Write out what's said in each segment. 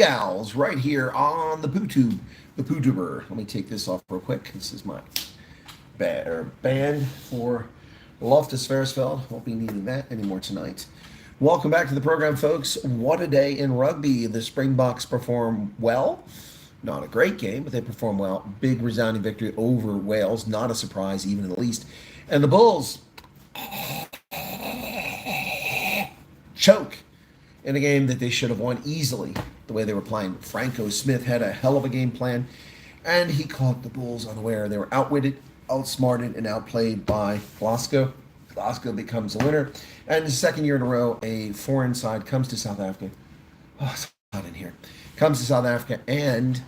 Gals right here on the PooTube, the PooTuber. Let me take this off real quick. This is my band for Loftus Versfeld. Won't be needing that anymore tonight. Welcome back to the program, folks. What a day in rugby. The Springboks perform well. Not a great game, but they perform well. Big resounding victory over Wales. Not a surprise, even in the least. And the Bulls choke in a game that they should have won easily, the way they were playing. Franco Smith had a hell of a game plan, and he caught the Bulls unaware. They were outwitted, outsmarted, and outplayed by Glasgow. Glasgow becomes the winner, and the second year in a row, a foreign side comes to South Africa. Oh, it's hot in here. Comes to South Africa and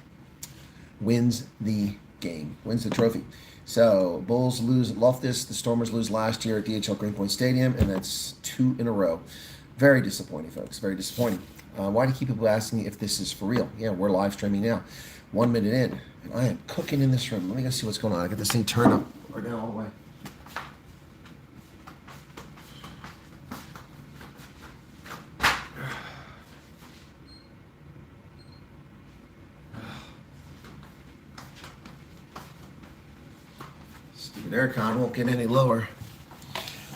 wins the game, wins the trophy. So Bulls lose Loftus, the Stormers lose last year at DHL Greenpoint Stadium, and that's 2 in a row. Very disappointing, folks. Very disappointing. Why do you keep people asking if this is for real? Yeah, we're live streaming now. 1 minute in, and I am cooking in this room. Let me go see what's going on. I got this thing turned up or down all the way. Stupid aircon won't get any lower.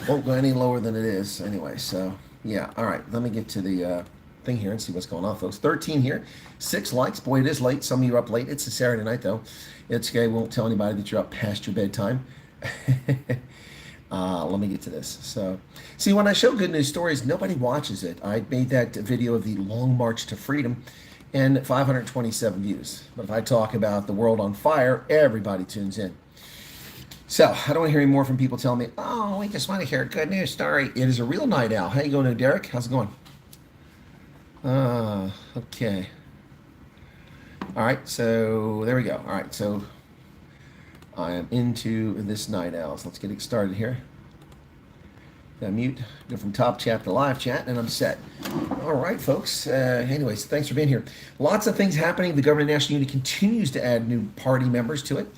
Won't go any lower than it is anyway, so yeah. All right, let me get to the thing here and see what's going on, folks. 13 here, 6 likes. Boy, it is late. Some of you are up late. It's a Saturday night, though. It's okay. Won't tell anybody that you're up past your bedtime. Let me get to this. So, see, when I show good news stories, nobody watches it. I made that video of the Long March to Freedom, and 527 views. But if I talk about the world on fire, everybody tunes in. So, I don't want to hear any more from people telling me, oh, we just want to hear a good news story. It is a real night owl. How you going, Derek? How's it going? Okay. All right, so there we go. All right, so I am into this night owls. Let's get it started here. Mute, go from top chat to live chat, and I'm set. All right, folks. Anyways, thanks for being here. Lots of things happening. The government of national unity continues to add new party members to it.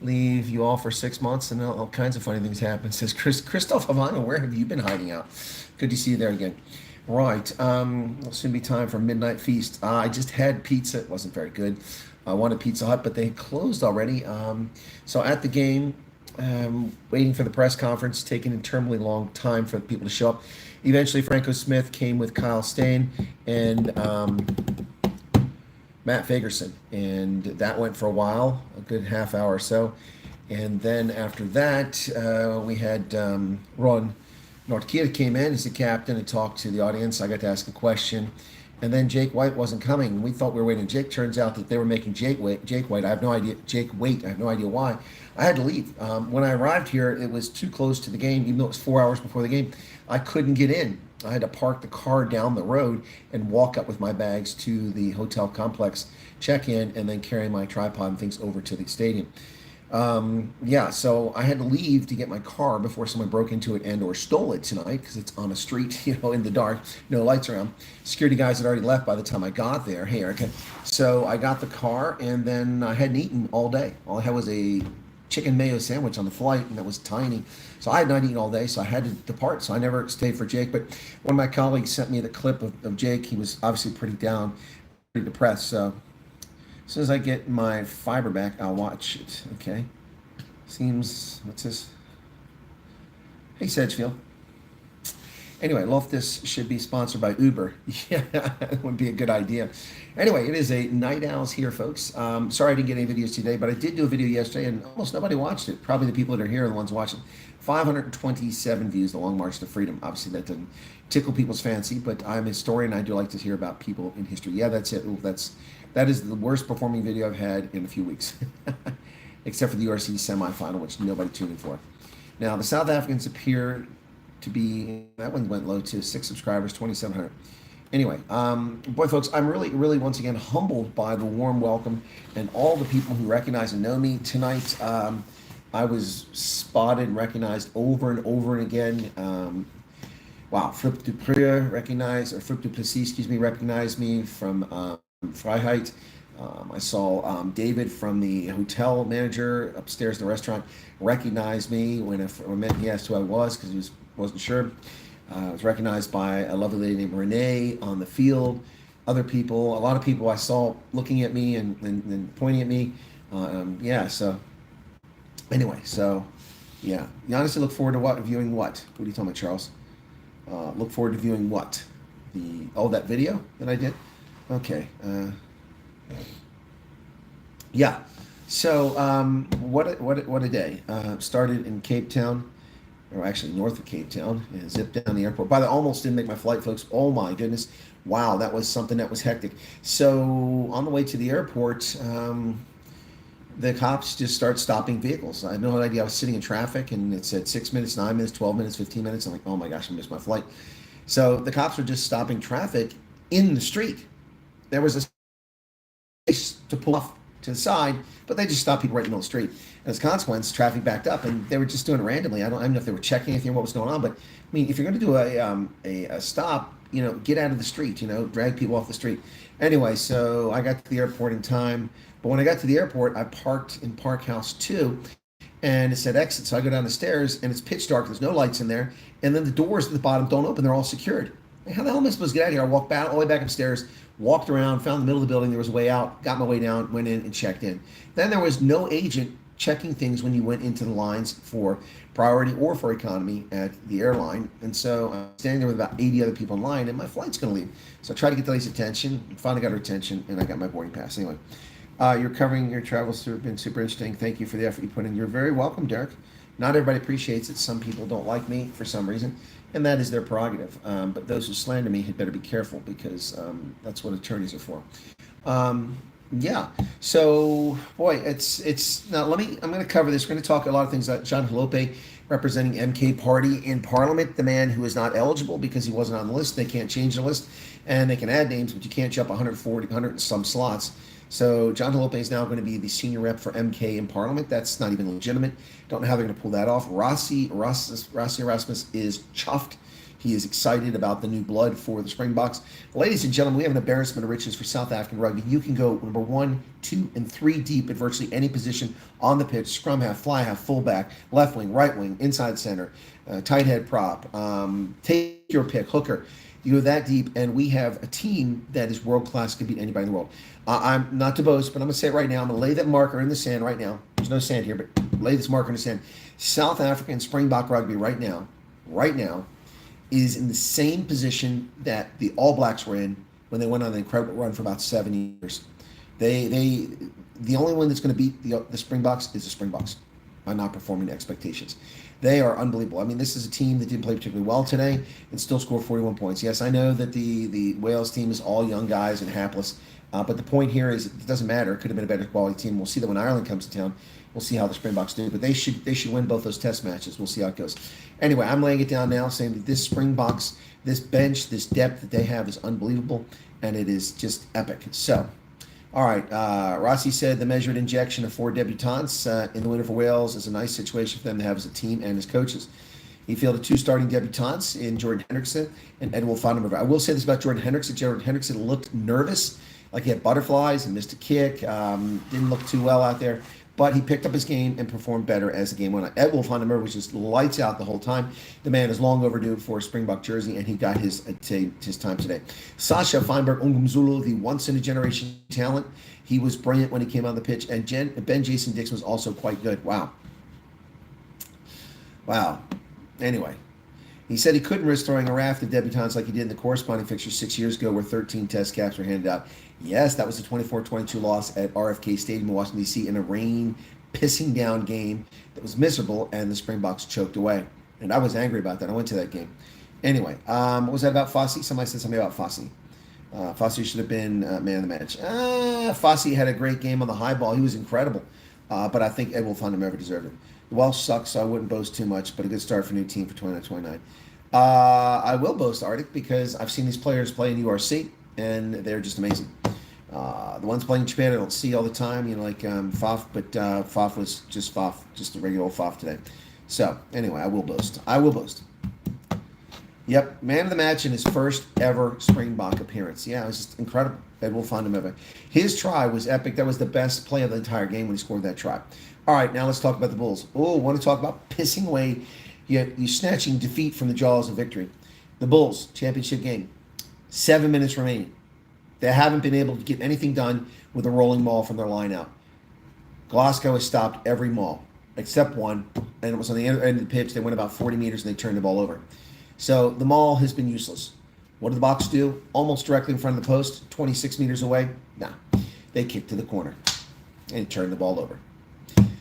Leave you all for 6 months, and all kinds of funny things happen. Says Christoph Havana, where have you been hiding out? Good to see you there again. Right, it'll soon be time for midnight feast. I just had pizza. It wasn't very good. I wanted Pizza Hut, but they closed already. So at the game, waiting for the press conference, taking an interminably long time for people to show up. Eventually, Franco Smith came with Kyle Stain and Matt Fagerson, and that went for a while, a good half hour or so. And then after that, we had Ron Nortkier came in as the captain and talked to the audience. I got to ask a question. And then Jake White wasn't coming. We thought we were waiting. Jake, turns out that they were making Jake White. I have no idea. Jake Wait. I have no idea why. I had to leave. When I arrived here, it was too close to the game, even though it was 4 hours before the game. I couldn't get in. I had to park the car down the road and walk up with my bags to the hotel complex, check in, and then carry my tripod and things over to the stadium. Yeah, so I had to leave to get my car before someone broke into it and or stole it tonight, because it's on a street, in the dark, no lights around. Security guys had already left by the time I got there. Hey, Erica. So I got the car, and then I hadn't eaten all day. All I had was a chicken mayo sandwich on the flight, and that was tiny. So I had not eaten all day, so I had to depart. So I never stayed for Jake. But one of my colleagues sent me the clip of Jake. He was obviously pretty down, pretty depressed. So as soon as I get my fiber back, I'll watch it. Okay. Seems, what's this? Hey, Sedgefield. Anyway, Loftus should be sponsored by Uber. Yeah, that would be a good idea. Anyway, it is a night owls here, folks. Sorry I didn't get any videos today, but I did do a video yesterday, and almost nobody watched it. Probably the people that are here are the ones watching. 527 views, the Long March to Freedom. Obviously, that doesn't tickle people's fancy, but I'm a historian. I do like to hear about people in history. Yeah, that's it. Ooh, that is the worst performing video I've had in a few weeks, except for the URC semifinal, which nobody tuned in for. Now, the South Africans appear to be, that one went low too, 6 subscribers, 2,700. Anyway, boy, folks, I'm really, once again, humbled by the warm welcome and all the people who recognize and know me tonight. I was spotted and recognized over and over and again. Wow, Flip Duplessis recognized me from Freiheit. I saw David from the hotel manager upstairs in the restaurant recognize me when I met. He asked who I was because he wasn't sure. I was recognized by a lovely lady named Renee on the field. other people, a lot of people I saw looking at me and pointing at me. Yeah, so anyway, so yeah. You honestly look forward to what? Viewing what? What are you talking about, Charles? Look forward to viewing what? That video that I did? Okay. Yeah. So, what a day. Started in Cape Town, or actually north of Cape Town, and zipped down the airport. By the way, almost didn't make my flight, folks. Oh my goodness. Wow, that was something that was hectic. So, on the way to the airport, the cops just start stopping vehicles. I had no idea. I was sitting in traffic, and it said 6 minutes, 9 minutes, 12 minutes, 15 minutes. I'm like, oh my gosh, I missed my flight. So, the cops were just stopping traffic in the street. There was a space to pull off to the side, but they just stopped people right in the middle of the street. As a consequence, traffic backed up, and they were just doing it randomly. I don't know if they were checking anything or what was going on, but I mean, if you're going to do a stop, get out of the street, drag people off the street. Anyway, so I got to the airport in time, but when I got to the airport, I parked in Park House 2, and it said exit. So I go down the stairs, and it's pitch dark. There's no lights in there, and then the doors at the bottom don't open. They're all secured. Like, how the hell am I supposed to get out of here? I walked back all the way back upstairs, walked around, found the middle of the building. There was a way out, got my way down, went in and checked in. Then there was no agent checking things when you went into the lines for priority or for economy at the airline. And so I'm standing there with about 80 other people in line, and my flight's going to leave. So I tried to get the lady's attention, and finally got her attention, and I got my boarding pass. Anyway, you're covering your travels have been super interesting. Thank you for the effort you put in. You're very welcome, Derek. Not everybody appreciates it. Some people don't like me for some reason, and that is their prerogative. But those who slander me had better be careful, because that's what attorneys are for. Yeah. So, boy, it's now. I'm going to cover this. We're going to talk a lot of things about John Halope representing MK Party in Parliament, the man who is not eligible because he wasn't on the list. They can't change the list, and they can add names, but you can't jump 140, and some slots. So John Halope is now going to be the senior rep for MK in Parliament. That's not even legitimate. Don't know how they're going to pull that off. Rossi Erasmus is chuffed. He is excited about the new blood for the Springboks. Ladies and gentlemen, we have an embarrassment of riches for South African rugby. You can go number 1, 2, and 3 deep at virtually any position on the pitch. Scrum half, fly half, fullback, left wing, right wing, inside center, tight head prop. Take your pick, hooker. You go that deep, and we have a team that is world-class, could beat anybody in the world. I'm not to boast, but I'm going to say it right now. I'm going to lay that marker in the sand right now. There's no sand here, but lay this marker in the sand. South African Springbok rugby right now, is in the same position that the All Blacks were in when they went on an incredible run for about 7 years. The only one that's going to beat the Springboks is the Springboks by not performing to expectations. They are unbelievable. I mean, this is a team that didn't play particularly well today and still scored 41 points. Yes, I know that the Wales team is all young guys and hapless, but the point here is it doesn't matter. It could have been a better quality team. We'll see that when Ireland comes to town. We'll see how the Springboks do, but they should win both those test matches. We'll see how it goes. Anyway, I'm laying it down now, saying that this Springboks, this bench, this depth that they have is unbelievable, and it is just epic. So, all right, Rossi said the measured injection of 4 debutants in the winter for Wales is a nice situation for them to have as a team and as coaches. He fielded 2 starting debutants in Jordan Hendrickson and Ed Wolf-Vandenberg. I will say this about Jordan Hendrickson. Jordan Hendrickson looked nervous, like he had butterflies and missed a kick. Didn't look too well out there. But he picked up his game and performed better as the game went on. Ed Wolf-Vandenberg was just lights out the whole time. The man is long overdue for a Springbok jersey, and he got his time today. Sasha Feinberg-Ongumzulu, the once-in-a-generation talent. He was brilliant when he came on the pitch. And Ben Jason Dixon was also quite good. Wow. Anyway. He said he couldn't risk throwing a raft of debutants like he did in the corresponding fixture 6 years ago where 13 test caps were handed out. Yes, that was a 24-22 loss at RFK Stadium in Washington, D.C. in a rain, pissing down game that was miserable, and the Springboks choked away. And I was angry about that. I went to that game. Anyway, what was that about Fossey? Somebody said something about Fossey. Fossey should have been man of the match. Fossey had a great game on the high ball. He was incredible. But I think Ed Wolf-Vandenberg deserved it. The Welsh sucks, so I wouldn't boast too much, but a good start for a new team for 29-29. I will boast, Arctic, because I've seen these players play in URC, and they're just amazing. The ones playing in Japan I don't see all the time, like Faf, but Faf was just Faf, just a regular old Faf today. So, anyway, I will boast. Yep, man of the match in his first ever Springbok appearance. Yeah, it was just incredible. Ed Wolf-Vandenberg. His try was epic. That was the best play of the entire game when he scored that try. All right, now let's talk about the Bulls. Oh, want to talk about pissing away, you snatching defeat from the jaws of victory. The Bulls, championship game. 7 minutes remaining. They haven't been able to get anything done with a rolling maul from their line out. Glasgow has stopped every maul except one, and it was on the end of the pitch. They went about 40 meters and they turned the ball over. So the maul has been useless. What did the Boks do? Almost directly in front of the post, 26 meters away. Nah, they kicked to the corner and turned the ball over.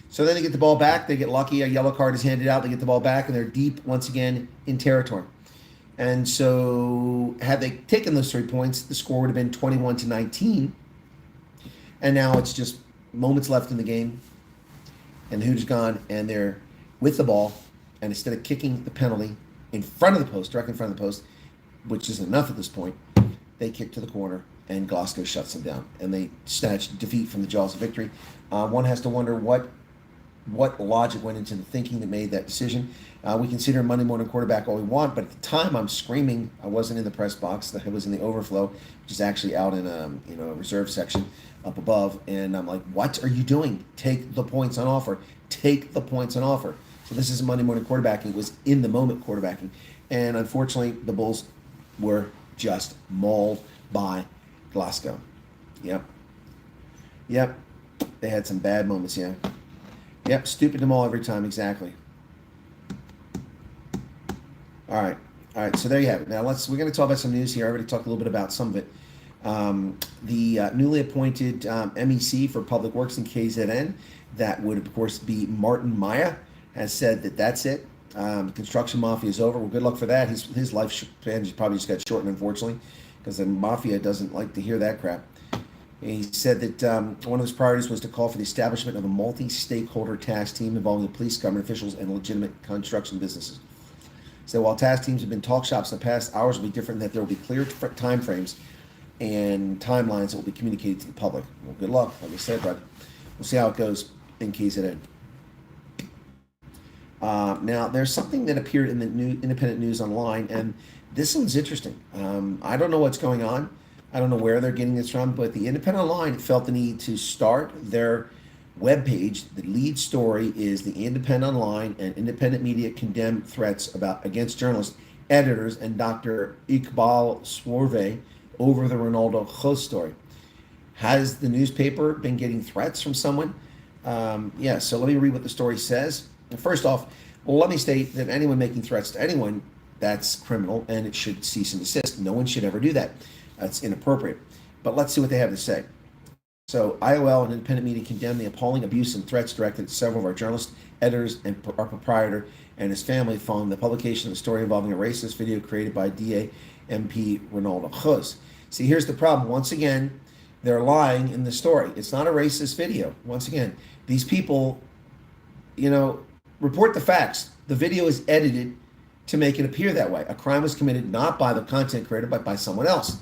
So then they get the ball back. They get lucky. A yellow card is handed out. They get the ball back, and they're deep once again in territory. And so had they taken those 3 points, the score would have been 21-19. And now it's just moments left in the game, and the Hooters gone, and they're with the ball, and instead of kicking the penalty in front of the post, directly in front of the post, which isn't enough at this point, they kick to the corner, and Glasgow shuts them down, and they snatch defeat from the jaws of victory. One has to wonder what logic went into the thinking that made that decision. We consider Monday morning quarterback all we want, but at the time I'm screaming. I wasn't in the press box. I was in the overflow, which is actually out in a reserve section up above, and I'm like, what are you doing? Take the points on offer. Take the points on offer. So this is Monday morning quarterbacking. It was in the moment quarterbacking, and unfortunately the Bulls were just mauled by Glasgow. Yep. They had some bad moments, yeah. Yep, stupid to maul every time, exactly. All right, so there you have it. Now we're going to talk about some news here. I already talked a little bit about some of it. The newly appointed MEC for Public Works in KZN, that would of course be Martin Maya, has said that that's it. Construction mafia is over. Well, good luck for that. His life span probably just got shortened, unfortunately, because the mafia doesn't like to hear that crap. He said that one of his priorities was to call for the establishment of a multi-stakeholder task team involving the police, government officials, and legitimate construction businesses. So while task teams have been talk shops in the past, ours will be different in that there will be clear time frames and timelines that will be communicated to the public. Well, good luck, like I said, but we'll see how it goes in KZN. Now, there's something that appeared in the new Independent News Online, and this one's interesting. I don't know what's going on. I don't know where they're getting this from, but the Independent Online felt the need to start their webpage. The lead story is the Independent Online and independent media condemn threats against journalists, editors, and Dr. Iqbal Swarve over the Ronaldo Ghost story. Has the newspaper been getting threats from someone? Yeah, so let me read what the story says. First off, let me state that anyone making threats to anyone, that's criminal, and it should cease and desist. No one should ever do that. That's inappropriate. But let's see what they have to say. So IOL and independent media condemn the appalling abuse and threats directed at several of our journalists, editors, and our proprietor and his family following the publication of a story involving a racist video created by DA MP Ronaldo Ghost. See, here's the problem. Once again, they're lying in the story. It's not a racist video. Once again, these people, report the facts. The video is edited to make it appear that way. A crime was committed not by the content creator, but by someone else.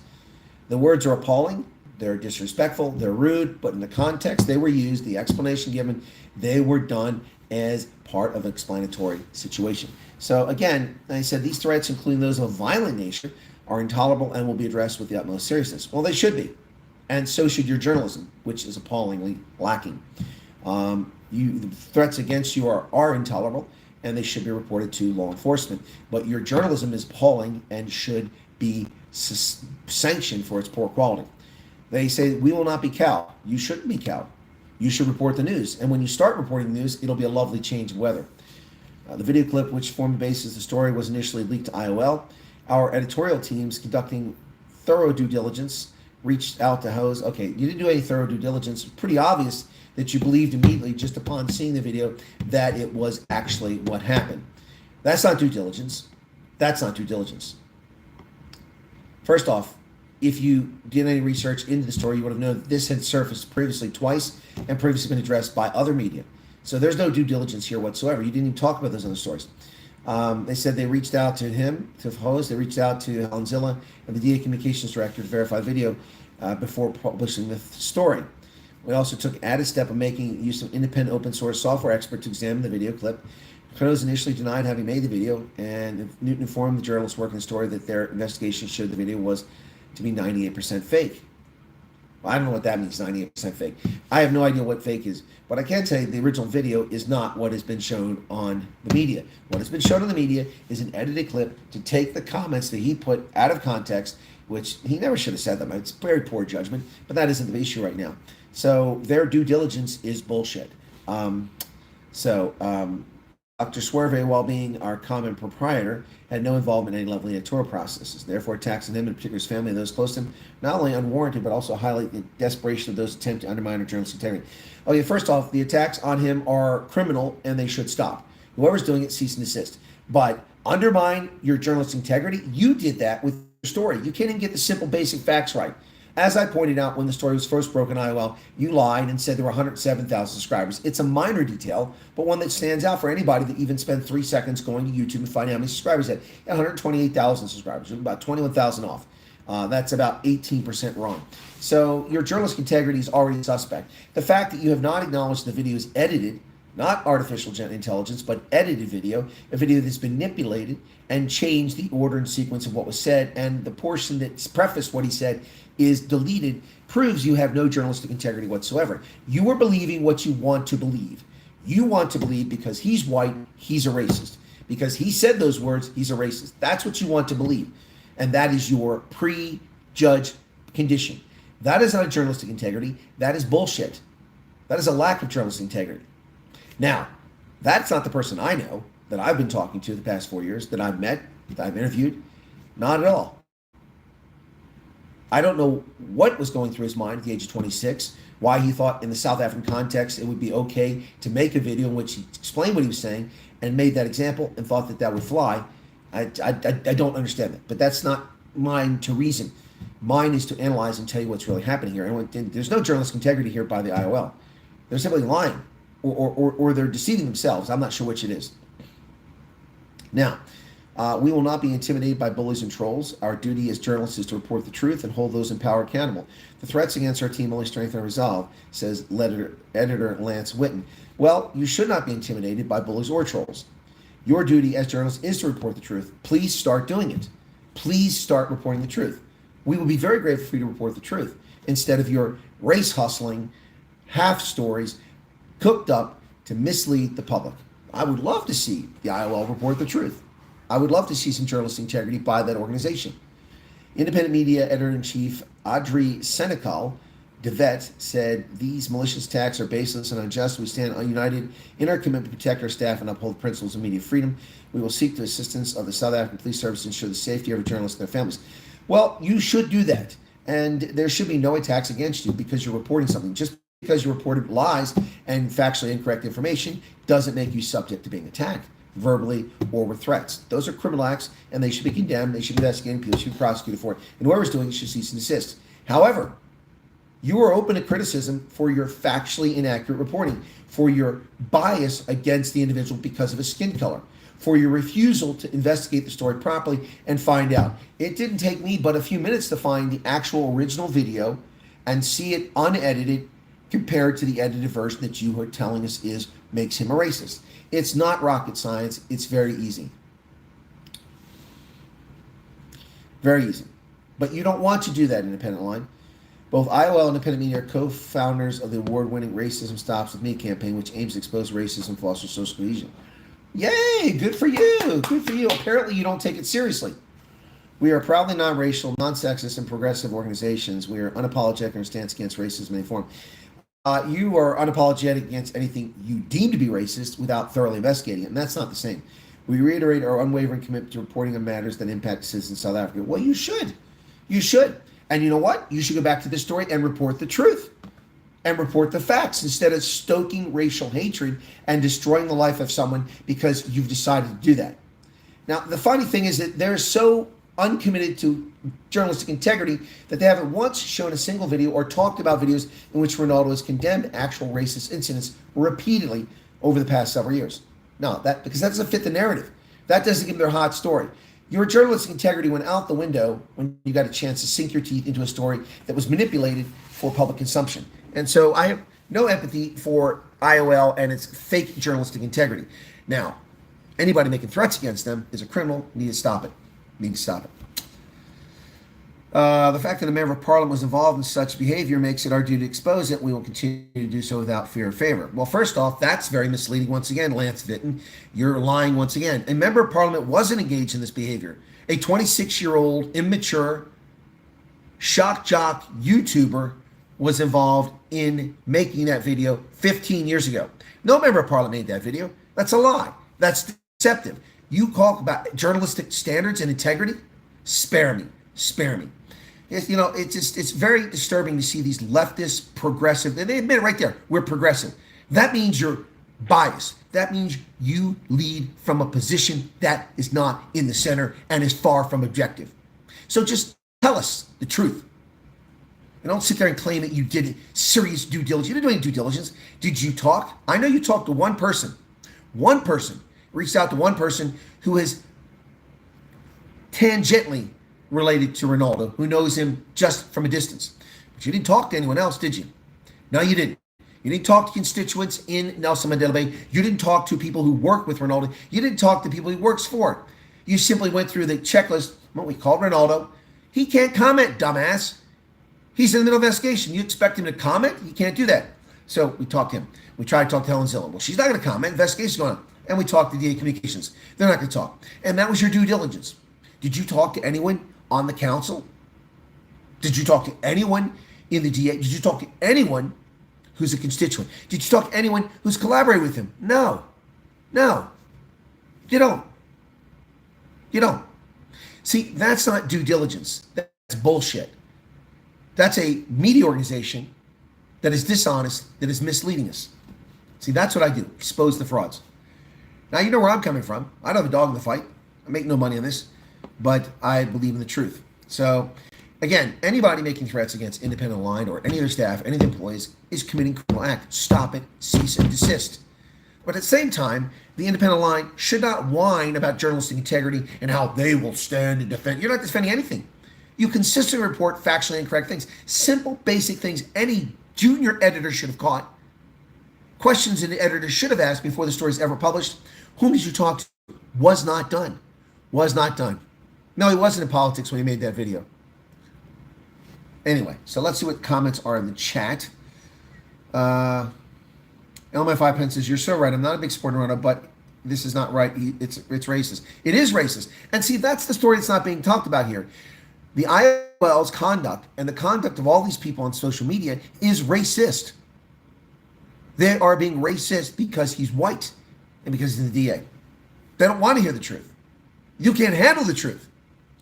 The words are appalling, they're disrespectful, they're rude, but in the context they were used, the explanation given, they were done as part of an explanatory situation. So again, like I said, these threats, including those of a violent nature, are intolerable and will be addressed with the utmost seriousness. Well, they should be. And so should your journalism, which is appallingly lacking. The threats against you are intolerable, and they should be reported to law enforcement. But your journalism is appalling and should be sanctioned for its poor quality. They say, we will not be cowed. You shouldn't be cowed. You should report the news. And when you start reporting the news, it'll be a lovely change of weather. The video clip, which formed the basis of the story, was initially leaked to IOL. Our editorial teams, conducting thorough due diligence, reached out to hosts. Okay, you didn't do any thorough due diligence. It's pretty obvious that you believed immediately, just upon seeing the video, that it was actually what happened. That's not due diligence. That's not due diligence. First off, if you did any research into the story, you would have known that this had surfaced previously twice and previously been addressed by other media. So there's no due diligence here whatsoever. You didn't even talk about those other stories. They said they reached out to him, to host. They reached out to Helen Zilla and the DA Communications Director to verify the video before publishing the story. We also took added step of making use of independent open source software expert to examine the video clip. Crows initially denied having made the video, and Newton informed the journalists working the story that their investigation showed the video was to be 98% fake. Well, I don't know what that means, 98% fake. I have no idea what fake is, but I can tell you the original video is not what has been shown on the media. What has been shown on the media is an edited clip to take the comments that he put out of context which he never should have said them. It's very poor judgment, but that isn't the issue right now. So their due diligence is bullshit. Dr. Swerve, while being our common proprietor, had no involvement in any level of the editorial processes. Therefore, attacks on him, in particular his family and those close to him, not only unwarranted, but also highlight the desperation of those attempt to undermine our journalistic integrity. Okay, first off, the attacks on him are criminal and they should stop. Whoever's doing it, cease and desist. But undermine your journalistic integrity, you did that with your story. You can't even get the simple basic facts right. As I pointed out when the story was first broken on IOL, you lied and said there were 107,000 subscribers. It's a minor detail, but one that stands out for anybody that even spent 3 seconds going to YouTube and finding how many subscribers it had. 128,000 subscribers, about 21,000 off. That's about 18% wrong. So your journalistic integrity is already suspect. The fact that you have not acknowledged the video is edited, not artificial intelligence, but edited video, a video that's been manipulated and changed the order and sequence of what was said, and the portion that's prefaced what he said is deleted, proves you have no journalistic integrity whatsoever. You are believing what you want to believe. You want to believe because he's white, he's a racist. Because he said those words, he's a racist. That's what you want to believe. And that is your prejudged condition. That is not journalistic integrity. That is bullshit. That is a lack of journalistic integrity. Now, that's not the person I know that I've been talking to the past 4 years, that I've met, that I've interviewed. Not at all. I don't know what was going through his mind at the age of 26, why he thought in the South African context it would be okay to make a video in which he explained what he was saying and made that example and thought that that would fly. I don't understand that, but that's not mine to reason. Mine is to analyze and tell you what's really happening here. And there's no journalistic integrity here by the IOL. They're simply lying or they're deceiving themselves. I'm not sure which it is. Now, we will not be intimidated by bullies and trolls. Our duty as journalists is to report the truth and hold those in power accountable. The threats against our team only strengthen our resolve, says editor Lance Witten. Well, you should not be intimidated by bullies or trolls. Your duty as journalists is to report the truth. Please start doing it. Please start reporting the truth. We will be very grateful for you to report the truth instead of your race hustling, half stories cooked up to mislead the public. I would love to see the IOL report the truth. I would love to see some journalistic integrity by that organization. Independent media editor-in-chief Audrey Senecal DeVette said, these malicious attacks are baseless and unjust. We stand united in our commitment to protect our staff and uphold the principles of media freedom. We will seek the assistance of the South African Police Service to ensure the safety of our journalists and their families. Well, you should do that. And there should be no attacks against you because you're reporting something. Just because you reported lies and factually incorrect information doesn't make you subject to being attacked, verbally or with threats. Those are criminal acts and they should be condemned. They should be investigated. People should be prosecuted for it. And whoever's doing it should cease and desist. However, you are open to criticism for your factually inaccurate reporting, for your bias against the individual because of his skin color, for your refusal to investigate the story properly and find out. It didn't take me but a few minutes to find the actual original video and see it unedited compared to the edited version that you are telling us makes him a racist. It's not rocket science. It's very easy. Very easy. But you don't want to do that, Independent Line. Both IOL and Independent Media are co-founders of the award-winning Racism Stops With Me campaign, which aims to expose racism and foster social cohesion. Yay! Good for you! Good for you. Apparently you don't take it seriously. We are proudly non-racial, non-sexist, and progressive organizations. We are unapologetic in our stance against racism in any form. You are unapologetic against anything you deem to be racist without thoroughly investigating it, and that's not the same. We reiterate our unwavering commitment to reporting on matters that impact citizens in South Africa. Well, you should. You should. And you know what? You should go back to this story and report the truth and report the facts instead of stoking racial hatred and destroying the life of someone because you've decided to do that. Now, the funny thing is that they're so uncommitted to journalistic integrity that they haven't once shown a single video or talked about videos in which Ronaldo has condemned actual racist incidents repeatedly over the past several years. No, because that doesn't fit the narrative. That doesn't give them their hot story. Your journalistic integrity went out the window when you got a chance to sink your teeth into a story that was manipulated for public consumption. And so I have no empathy for IOL and its fake journalistic integrity. Now, anybody making threats against them is a criminal. Need to stop it. Need to stop it. The fact that a member of parliament was involved in such behavior makes it our duty to expose it. We will continue to do so without fear or favor. Well, first off, that's very misleading once again, Lance Witten. You're lying once again. A member of parliament wasn't engaged in this behavior. A 26-year-old, immature shock jock YouTuber was involved in making that video 15 years ago. No member of parliament made that video. That's a lie. That's deceptive. You talk about journalistic standards and integrity? Spare me. Spare me. It's very disturbing to see these leftist, progressive, and they admit it right there, we're progressive. That means you're biased. That means you lead from a position that is not in the center and is far from objective. So just tell us the truth. And don't sit there and claim that you did serious due diligence. You didn't do any due diligence. Did you talk? I know you talked to one person. One person reached out to one person who is tangentially related to Ronaldo, who knows him just from a distance. But you didn't talk to anyone else, did you? No, you didn't. You didn't talk to constituents in Nelson Mandela Bay. You didn't talk to people who work with Ronaldo. You didn't talk to people he works for. You simply went through the checklist. What we called Ronaldo. He can't comment, dumbass. He's in the middle of investigation. You expect him to comment? You can't do that. So we talked to him. We tried to talk to Helen Zillow. Well, she's not going to comment. Investigation's going on. And we talked to DA Communications. They're not going to talk. And that was your due diligence. Did you talk to anyone on the council? Did you talk to anyone in the DA? Did you talk to anyone who's a constituent? Did you talk to anyone who's collaborated with him? No. No. You don't. You don't. See, that's not due diligence. That's bullshit. That's a media organization that is dishonest, that is misleading us. See, that's what I do, expose the frauds. Now, you know where I'm coming from. I don't have a dog in the fight. I make no money on this, but I believe in the truth. So, again, anybody making threats against Independent Line or any of their staff, any of the employees, is committing criminal act. Stop it, cease and desist. But at the same time, the Independent Line should not whine about journalistic integrity and how they will stand and defend. You're not defending anything. You consistently report factually incorrect things. Simple, basic things any junior editor should have caught. Questions an editor should have asked before the story is ever published. Whom did you talk to? Was not done. Was not done. No, he wasn't in politics when he made that video. Anyway, so let's see what comments are in the chat. LMI5 Pen says, you're so right. I'm not a big sporting runner, but this is not right. It's racist. It is racist. And see, that's the story that's not being talked about here. The IOL's conduct and the conduct of all these people on social media is racist. They are being racist because he's white and because he's the DA. They don't want to hear the truth. You can't handle the truth.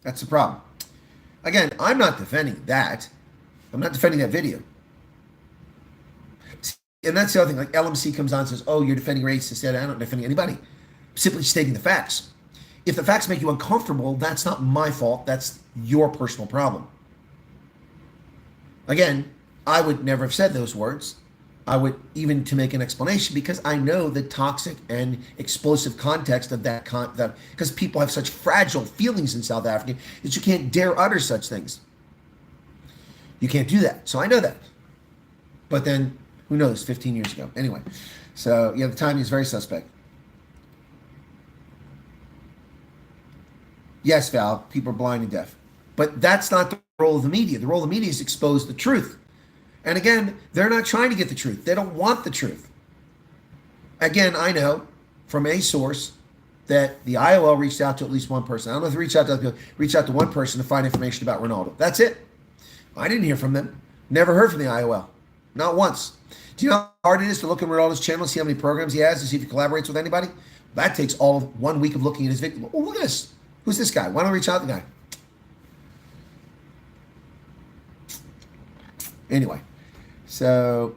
That's the problem. Again, I'm not defending that. I'm not defending that video. And that's the other thing. Like LMC comes on and says, oh, you're defending racists. I'm not defending anybody. I'm simply stating the facts. If the facts make you uncomfortable, that's not my fault. That's your personal problem. Again, I would never have said those words. I would even to make an explanation because I know the toxic and explosive context of that because people have such fragile feelings in South Africa that you can't dare utter such things. You can't do that. So I know that. But then, who knows, 15 years ago. Anyway, so yeah, the timing is very suspect. Yes, Val, people are blind and deaf. But that's not the role of the media. The role of the media is to expose the truth. And again, they're not trying to get the truth. They don't want the truth. Again, I know from a source that the IOL reached out to at least one person. I don't know if they reached out to one person to find information about Ronaldo. That's it. I didn't hear from them. Never heard from the IOL. Not once. Do you know how hard it is to look at Ronaldo's channel and see how many programs he has to see if he collaborates with anybody? That takes all of 1 week of looking at his video. Oh, look at this. Who's this guy? Why don't I reach out to the guy? Anyway, so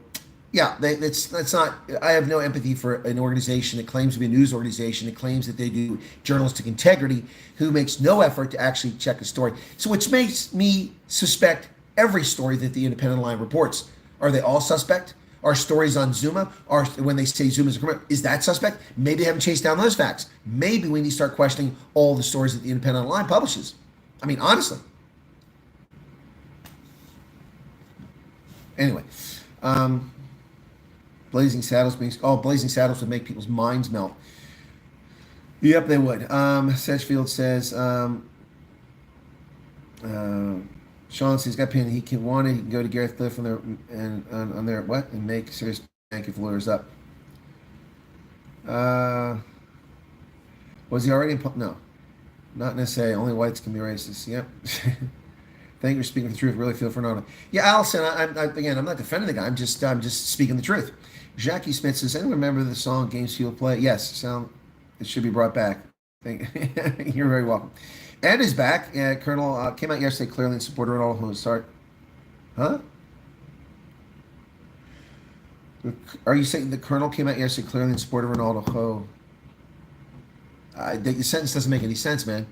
yeah, that's not. I have no empathy for an organization that claims to be a news organization that claims that they do journalistic integrity, who makes no effort to actually check a story. So, which makes me suspect every story that the Independent Line reports. Are they all suspect? Are stories on Zuma, or when they say Zuma is a criminal, is that suspect? Maybe they haven't chased down those facts. Maybe we need to start questioning all the stories that the Independent Line publishes. I mean, honestly. Anyway, Blazing Saddles Blazing Saddles would make people's minds melt. Yep, they would. Sedgefield says, Sean says he's got pinned. He can want it. He can go to Gareth Cliff on their what and make serious bank if lawyers up. Was he already in? No, not necessarily. Only whites can be racist. Yep. Thank you for speaking the truth. Really feel for Ronaldo. Yeah, Allison. Again, I'm not defending the guy. I'm just speaking the truth. Jackie Smith says, anyone remember the song Games Field Play? Yes, sound. It should be brought back. You're very welcome. Ed is back. Colonel came out yesterday clearly in support of Ronaldo from the start. Huh? Are you saying the Colonel came out yesterday clearly in support of Ronaldo? Oh, the sentence doesn't make any sense, man.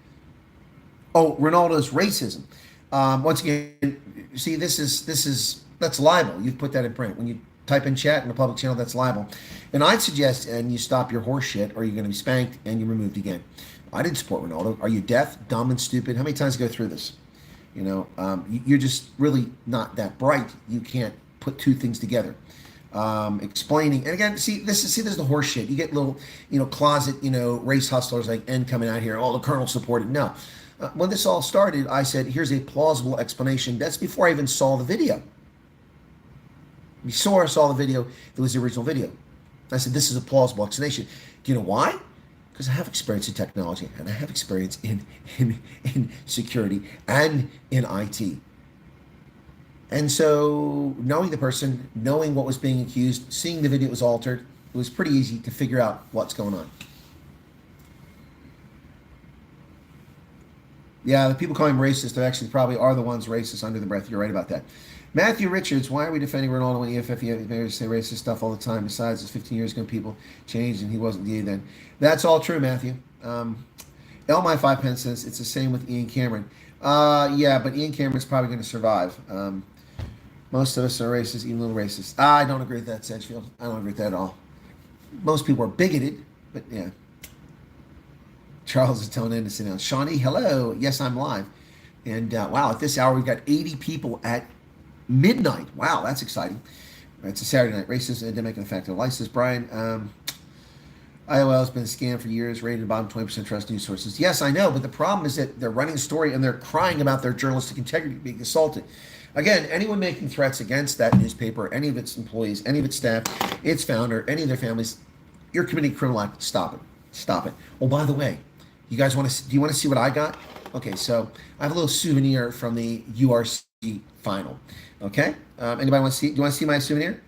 Oh, Ronaldo's racism. Once again, see, that's libel. You've put that in print. When you type in chat in a public channel, that's libel. And I'd suggest, and you stop your horse shit, or you're going to be spanked and you're removed again. I didn't support Ronaldo. Are you deaf, dumb, and stupid? How many times go through this? You know, you're just really not that bright. You can't put two things together. Explaining, and again, this is the horse shit. You get little, closet, race hustlers like N coming out here. Oh, the Colonel supported. No. When this all started, I said, here's a plausible explanation. That's before I even saw the video. Before I saw the video, it was the original video. I said, this is a plausible explanation. Do you know why? Because I have experience in technology, and I have experience in security and in IT. And so knowing the person, knowing what was being accused, seeing the video was altered, it was pretty easy to figure out what's going on. Yeah, the people calling him racist, they actually probably are the ones racist under the breath. You're right about that. Matthew Richards, why are we defending Ronaldo when EFF say racist stuff all the time? Besides, it's 15 years ago, people changed and he wasn't DA then. That's all true, Matthew. My 5 pence says it's the same with Ian Cameron. Yeah, but Ian Cameron's probably going to survive. Most of us are racist, even a little racist. I don't agree with that, Sedgefield. I don't agree with that at all. Most people are bigoted, but yeah. Charles is telling in to sit down. Shawnee, hello. Yes, I'm live. And wow, at this hour, we've got 80 people at midnight. Wow, that's exciting. It's a Saturday night. Racism, endemic, and effective. License, Brian. IOL has been scammed for years, rated bottom 20% trust news sources. Yes, I know, but the problem is that they're running a story and they're crying about their journalistic integrity being assaulted. Again, anyone making threats against that newspaper, any of its employees, any of its staff, its founder, any of their families, you're committing criminal act. Stop it. Stop it. Oh, by the way, you guys want to? Do you want to see what I got? Okay, so I have a little souvenir from the URC final. Okay, anybody want to see? Do you want to see my souvenir?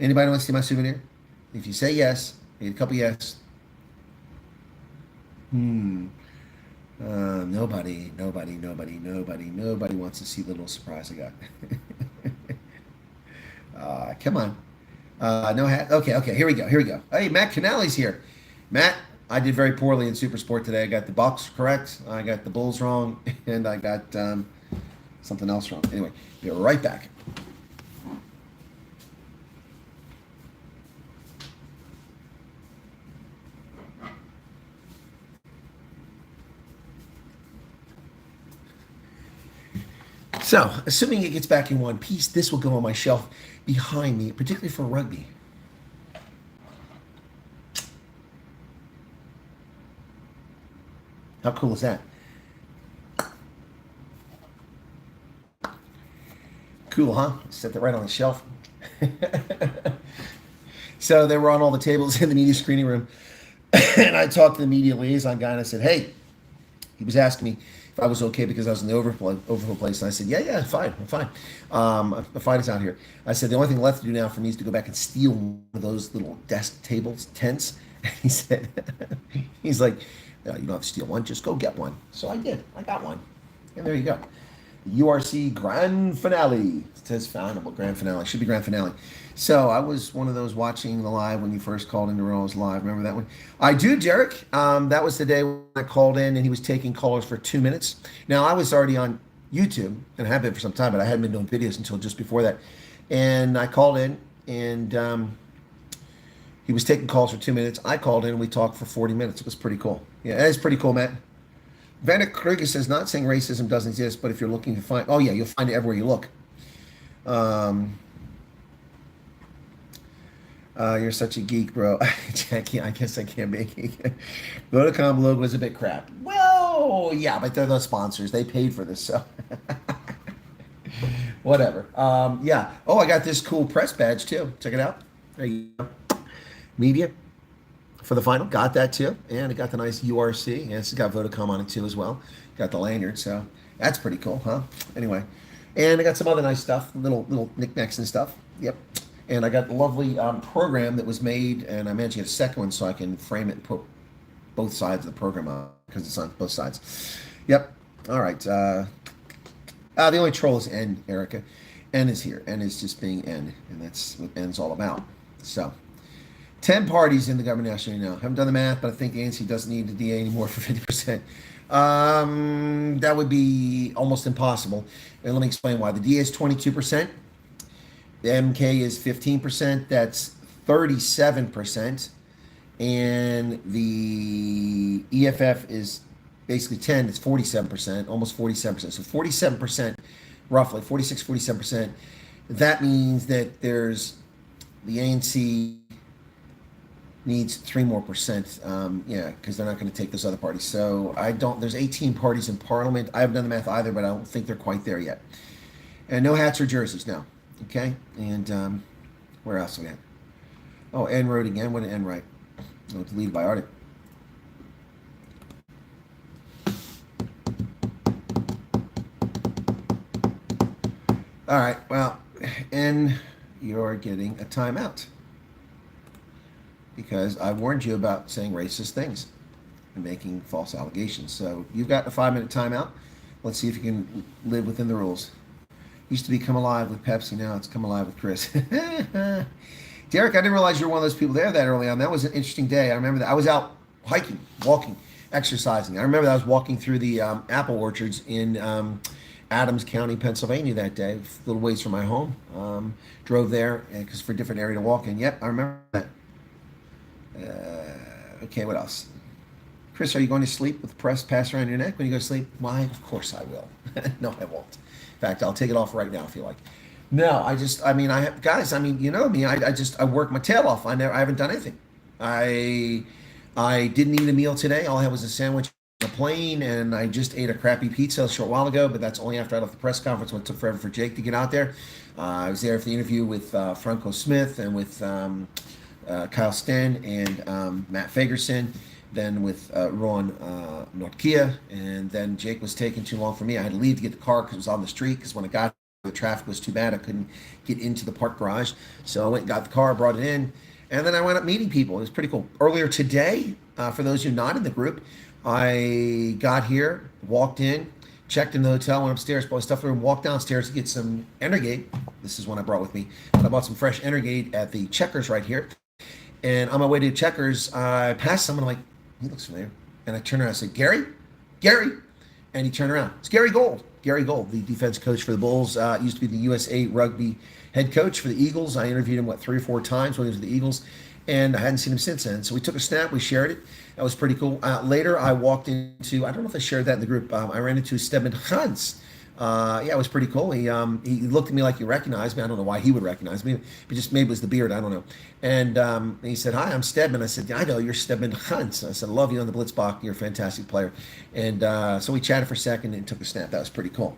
Anybody want to see my souvenir? If you say yes, I need a couple yes. Nobody wants to see the little surprise I got. Come on. No hat. Okay. Here we go. Hey, Matt Canale's here. Matt, I did very poorly in Super Sport today. I got the Bucks correct. I got the Bulls wrong, and I got something else wrong. Anyway, be right back. So, assuming it gets back in one piece, this will go on my shelf behind me, particularly for rugby. How cool is that? Cool, huh? Set that right on the shelf. So they were on all the tables in the media screening room. And I talked to the media liaison guy and I said, hey, he was asking me if I was okay because I was in the overflow place. And I said, yeah, fine, I'm fine. The fight is out here. I said, the only thing left to do now for me is to go back and steal one of those little desk tables, tents. And he said, he's like, you don't have to steal one, just go get one. So I did. I got one. And there you go. URC Grand Finale. It says final, Grand Finale. Should be Grand Finale. So I was one of those watching the live when you first called into Ronaldo's live. Remember that one? I do, Derek. That was the day when I called in and he was taking callers for 2 minutes. Now, I was already on YouTube and I have been for some time, but I hadn't been doing videos until just before that. And I called in and he was taking calls for 2 minutes. I called in and we talked for 40 minutes. It was pretty cool. Yeah, it's pretty cool, Matt. Vanna Krieger says, not saying racism doesn't exist, but if you're looking to find, oh yeah, you'll find it everywhere you look. You're such a geek, bro. Jackie, I guess I can't make it. Vodacom logo is a bit crap. Well, yeah, but they're the sponsors. They paid for this, so. Whatever. Yeah. Oh, I got this cool press badge, too. Check it out. There you go. Media for the final. Got that, too. And it got the nice URC. And it's got Vodacom on it, too, as well. Got the lanyard, so That's pretty cool, huh? Anyway, and I got some other nice stuff, little knickknacks and stuff. Yep. And I got a lovely program that was made, and I managed to get a second one so I can frame it and put both sides of the program on because it's on both sides. Yep. All right. The only troll is N, Erica. N is here. N is just being N, and that's what N's all about. So, 10 parties in the government nationally now. Haven't done the math, but I think the ANC doesn't need the DA anymore for 50%. That would be almost impossible. And let me explain why. The DA is 22%. The MK is 15%. That's 37%. And the EFF is basically 10. It's 47%, almost 47%. So 47%, roughly, 46, 47%. That means that there's the ANC needs 3 more percent. Yeah, because they're not going to take those other parties. So there's 18 parties in Parliament. I haven't done the math either, but I don't think they're quite there yet. And no hats or jerseys, no. Okay, and where else are we at? Oh, N wrote again. What did N write? Oh, deleted by Arctic. All right, well, N, you're getting a timeout because I warned you about saying racist things and making false allegations. So you've got a 5-minute timeout. Let's see if you can live within the rules. Used to be Come Alive with Pepsi. Now it's Come Alive with Chris. Derek, I didn't realize you were one of those people there that early on. That was an interesting day. I remember that. I was out hiking, walking, exercising. I remember that I was walking through the apple orchards in Adams County, Pennsylvania that day, a little ways from my home. Drove there because for a different area to walk in. Yep, I remember that. Okay, what else? Chris, are you going to sleep with the press passed around your neck when you go to sleep? Why? Of course I will. No, I won't. In fact, I'll take it off right now if you like. No, guys, you know me. I work my tail off. I haven't done anything. I didn't eat a meal today. All I had was a sandwich on the plane, and I just ate a crappy pizza a short while ago, but that's only after I left the press conference when it took forever for Jake to get out there. I was there for the interview with Franco Smith and with Kyle Sten and Matt Fagerson, then with Ron Notkia, and then Jake was taking too long for me. I had to leave to get the car because it was on the street, because when I got the traffic was too bad. I couldn't get into the park garage. So I went and got the car, brought it in, and then I went up meeting people. It was pretty cool. Earlier today, for those who are not in the group, I got here, walked in, checked in the hotel, went upstairs, bought stuff in the room, walked downstairs to get some Energate. This is one I brought with me. I bought some fresh Energate at the Checkers right here. And on my way to Checkers, I passed someone. I'm like, he looks familiar. And I turned around and said, Gary? And he turned around. It's Gary Gold, the defense coach for the Bulls. Used to be the USA Rugby head coach for the Eagles. I interviewed him, 3 or 4 times when he was with the Eagles, and I hadn't seen him since then. So we took a snap, we shared it. That was pretty cool. Later, I walked into, I don't know if I shared that in the group, I ran into Stedman Hans. Yeah, it was pretty cool. He looked at me like he recognized me. I don't know why he would recognize me, but just maybe it was the beard. I don't know. And he said, "Hi, I'm Stedman." I said, "I know you're Stedman Hunt." I said, "I love you on the Blitzbach. You're a fantastic player." And so we chatted for a second and took a snap. That was pretty cool.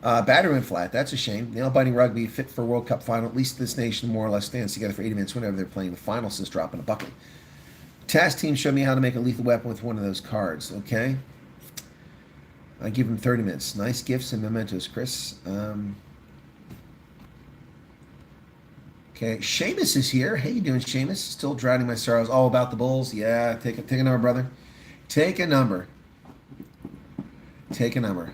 Battery went flat. That's a shame. Nail-biting rugby, fit for World Cup final. At least this nation more or less stands together for 80 minutes whenever they're playing the final, says dropping a bucket. Task team showed me how to make a lethal weapon with one of those cards. Okay. I give him 30 minutes. Nice gifts and mementos, Chris. Okay, Seamus is here. How you doing, Seamus? Still drowning my sorrows. All about the Bulls. Yeah, take a number, brother. Take a number. Take a number.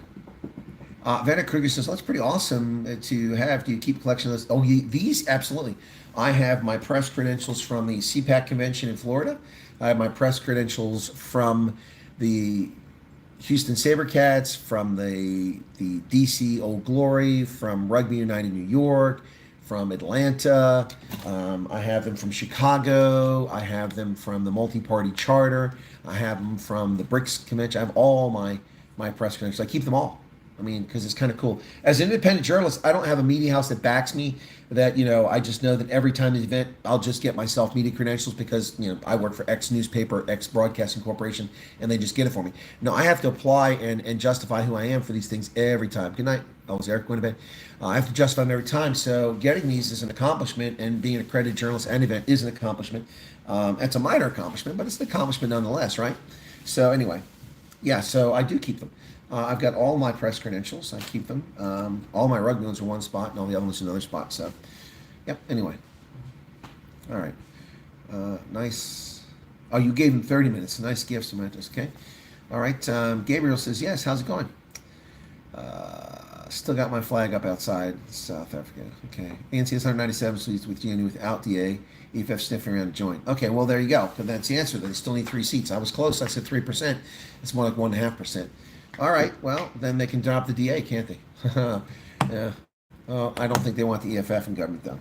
Vanna Kruger says, that's pretty awesome to have. Do you keep a collection of those? Oh, these? Absolutely. I have my press credentials from the CPAC convention in Florida. I have my press credentials from the Houston SaberCats, from the DC Old Glory, from Rugby United New York, from Atlanta. I have them from Chicago. I have them from the Multi-Party Charter. I have them from the BRICS Convention. I have all my press credentials. I keep them all. I mean, because it's kind of cool. As an independent journalist, I don't have a media house that backs me, that, I just know that every time the event, I'll just get myself media credentials because, I work for X newspaper, X broadcasting corporation, and they just get it for me. No, I have to apply and justify who I am for these things every time. Good night. Oh, is Eric going to bed? I have to justify them every time. So getting these is an accomplishment, and being an accredited journalist and event is an accomplishment. It's a minor accomplishment, but it's an accomplishment nonetheless, right? So anyway, yeah, so I do keep them. I've got all my press credentials. I keep them. All my rugby ones are one spot, and all the other ones are another spot. So, yep. Anyway, all right. Nice. Oh, you gave him 30 minutes. Nice gift, Samantha. Okay. All right. Gabriel says yes. How's it going? Still got my flag up outside South Africa. Okay. ANCS 197 seats with GNU without DA. EFF sniffing around to join. Okay, well, there you go. But that's the answer. They still need 3 seats. I was close. I said 3%. It's more like 1.5%. All right, well, then they can drop the DA, can't they? Yeah. Oh, I don't think they want the EFF in government, though.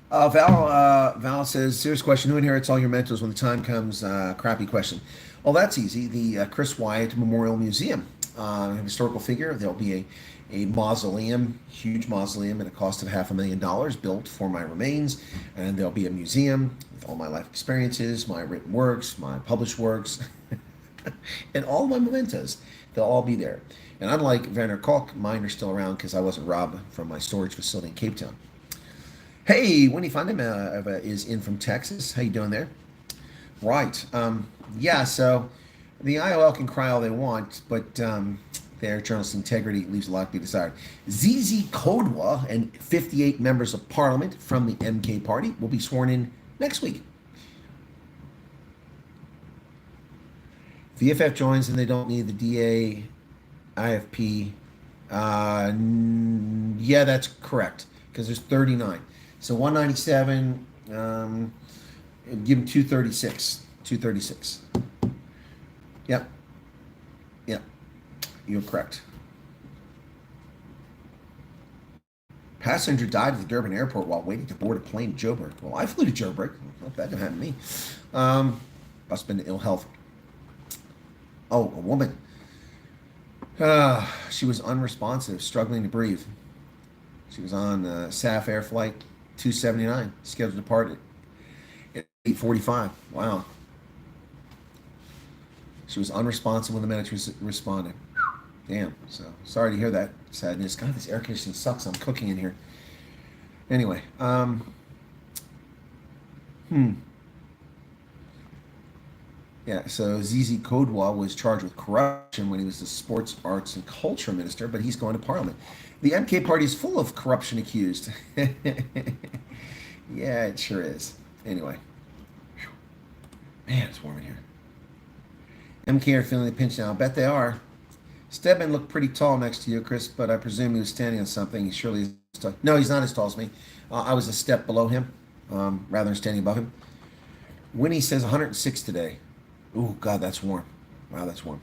Val says, serious question. Who inherits all your mentors when the time comes? Crappy question. Well, that's easy. The Chris Wyatt Memorial Museum. Historical figure. There'll be a mausoleum, huge mausoleum at a cost of $500,000 built for my remains. And there'll be a museum with all my life experiences, my written works, my published works, and all my mementos. They'll all be there. And unlike Werner Koch, mine are still around because I wasn't robbed from my storage facility in Cape Town. Hey, Winnie Fundam is in from Texas. How you doing there? Right. Yeah, so the IOL can cry all they want, but their journalistic integrity leaves a lot to be desired. Zizi Kodwa and 58 members of parliament from the MK party will be sworn in next week. If the EFF joins and they don't need the DA, IFP, yeah, that's correct, because there's 39. So 197, give him 236. 236. Yep. Yep. You're correct. Passenger died at the Durban airport while waiting to board a plane to Joburg. Well, I flew to Joburg. Not that didn't happen to me. Must have been ill health. Oh, a woman. She was unresponsive, struggling to breathe. She was on SAF Air Flight 279, scheduled to depart at 8:45. Wow. She was unresponsive when the medics responded. Damn. So sorry to hear that. Sadness. God, this air conditioning sucks. I'm cooking in here. Anyway. Yeah, so Zizi Kodwa was charged with corruption when he was the sports, arts, and culture minister, but he's going to parliament. The MK party is full of corruption accused. Yeah, it sure is. Anyway. Man, it's warm in here. MK are feeling the pinch now. I bet they are. Stedman looked pretty tall next to you, Chris, but I presume he was standing on something. He surely is tall. No, he's not as tall as me. I was a step below him, rather than standing above him. Winnie says 106 today. Oh, God, that's warm. Wow, that's warm.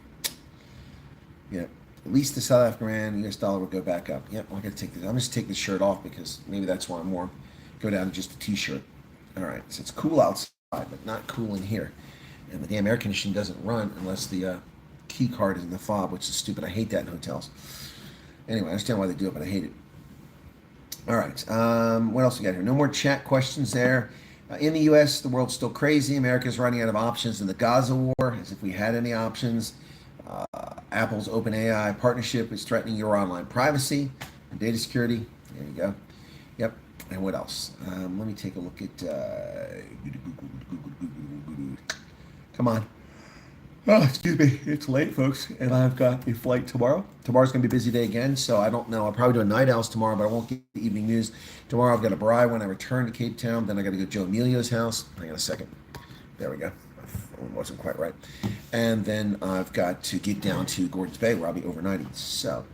Yeah. At least the South African rand, US dollar will go back up. Yep, I got to take this. I'm just take this shirt off because maybe that's why I'm warm. Go down to just a t-shirt. All right, so it's cool outside, but not cool in here. And the damn air conditioning doesn't run unless the key card is in the fob, which is stupid. I hate that in hotels. Anyway, I understand why they do it, but I hate it. All right, what else we got here? No more chat questions there. In the U.S., the world's still crazy. America's running out of options in the Gaza war, as if we had any options. Apple's OpenAI partnership is threatening your online privacy and data security. There you go. Yep. And what else? Let me take a look at... Come on. Oh, excuse me. It's late, folks, and I've got a flight tomorrow. Tomorrow's going to be a busy day again, so I don't know. I'll probably do a night owls tomorrow, but I won't get the evening news. Tomorrow I've got a bride when I return to Cape Town. Then I got to go to Joe Emilio's house. Hang on a second. There we go. My phone wasn't quite right. And then I've got to get down to Gordons Bay, where I'll be overnighting. So,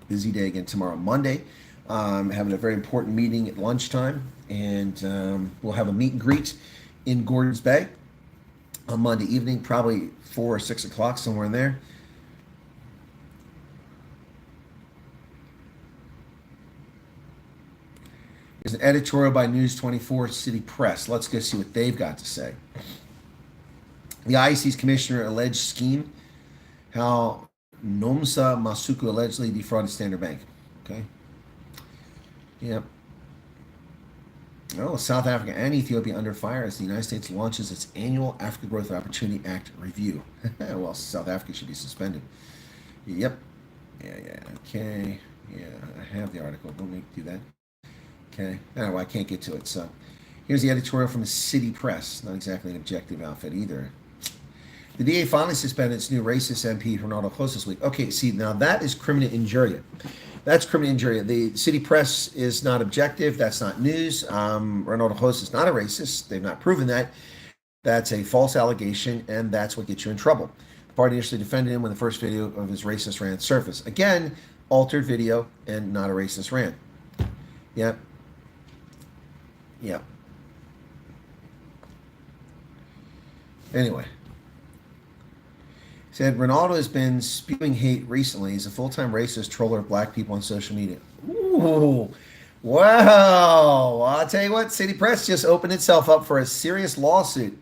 busy day again tomorrow. Monday, having a very important meeting at lunchtime, and we'll have a meet and greet in Gordons Bay on Monday evening, probably 4 or 6 o'clock, somewhere in there. There's an editorial by News 24 City Press. Let's go see what they've got to say. The IEC's commissioner alleged scheme, how Nomsa Masuku allegedly defrauded Standard Bank. Okay. Yep. Oh, South Africa and Ethiopia under fire as the United States launches its annual Africa Growth Opportunity Act review. Well, South Africa should be suspended. Yep. Yeah. Okay. Yeah, I have the article. Don't make me do that. Okay. Oh, I can't get to it. So, Here's the editorial from the City Press. Not exactly an objective outfit either. The DA finally suspended its new racist MP, Ronaldo Close, this week. Okay, see, now that is criminal injuria. That's criminal injuria. The City Press is not objective. That's not news. Ronaldo Close is not a racist. They've not proven that. That's a false allegation, and that's what gets you in trouble. The party initially defended him when the first video of his racist rant surfaced. Again, altered video and not a racist rant. Yep. Yep. Anyway. Said Ronaldo has been spewing hate recently. He's a full-time racist troller of black people on social media. Ooh, wow! I'll tell you what, City Press just opened itself up for a serious lawsuit.